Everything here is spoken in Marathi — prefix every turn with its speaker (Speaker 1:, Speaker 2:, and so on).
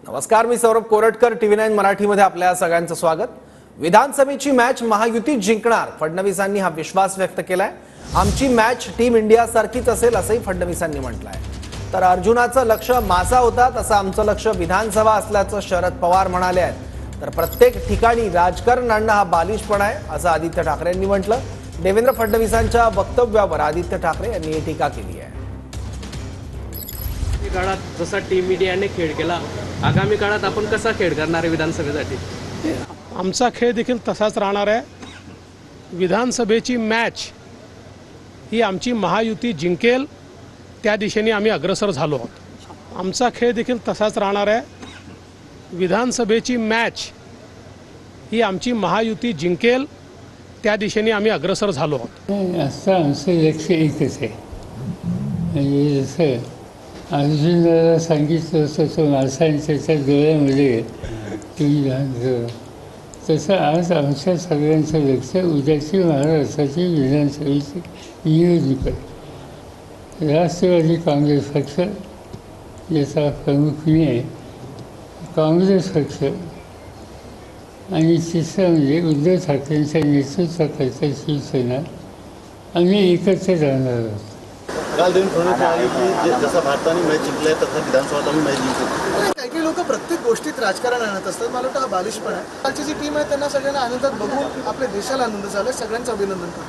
Speaker 1: नमस्कार, मी सौरभ कोरटकर, TV9 मराठीमध्ये आपल्या सगळ्यांचं स्वागत। विधानसभेची मॅच महायुती जिंकणार, फडणवीसांनी हा विश्वास व्यक्त केलाय। आमची मॅच टीम इंडिया सारखीच असेल असंही फडणवीसांनी म्हटलंय। तर अर्जुनाचं लक्ष मासा होता, तसं आमचं लक्ष विधानसभा असल्याचं शरद पवार म्हणाले आहेत। तर प्रत्येक ठिकाणी राजकारण आणणं हा बालिशपणा आहे असं आदित्य ठाकरेंनी म्हटलं। देवेंद्र फडणवीसांच्या वक्तव्यावर आदित्य ठाकरे यांनी टीका केली आहे।
Speaker 2: काळात जसा टीम इंडियाने खेळ केला, आगामी काळात आपण कसा खेळ करणार आहे विधानसभेसाठी?
Speaker 3: आमचा खेळ देखील तसाच राहणार आहे। विधानसभेची मॅच ही आमची महायुती जिंकेल त्या दिशेने आम्ही अग्रसर झालो आहोत। आमचा खेळ देखील तसाच राहणार आहे। विधानसभेची मॅच ही आमची महायुती जिंकेल त्या दिशेने आम्ही अग्रसर झालो आहोत।
Speaker 4: असं आमचं लक्ष एकच आहे, म्हणजे जसं अर्जुनाला सांगितलं तसं माणसांच्या डोळ्यामध्ये तुम्ही घालतो, तसं आज आमच्या सगळ्यांचं लक्ष उद्याची महाराष्ट्राची विधानसभेची निवडणूक आहे। राष्ट्रवादी काँग्रेस पक्ष याचा प्रमुख मी आहे, काँग्रेस पक्ष आणि तिसरं म्हणजे उद्धव ठाकरेंच्या नेतृत्वाखालचा शिवसेना, आम्ही एकत्र राहणार आहोत।
Speaker 5: काल देवेंद्र फडणवीस म्हणाले की जसं भारताने मॅच जिंकलाय तसं विधानसभेत आम्ही मॅच जिंकू।
Speaker 6: काही लोक प्रत्येक गोष्टीत राजकारण आणत असतात, मला वाटतं हा बालिशपणा आहे। आजची जी टीम आहे त्यांना सगळ्यांना आनंदात बघून आपल्या देशाला आनंद झाला, सगळ्यांचं अभिनंदन करतो।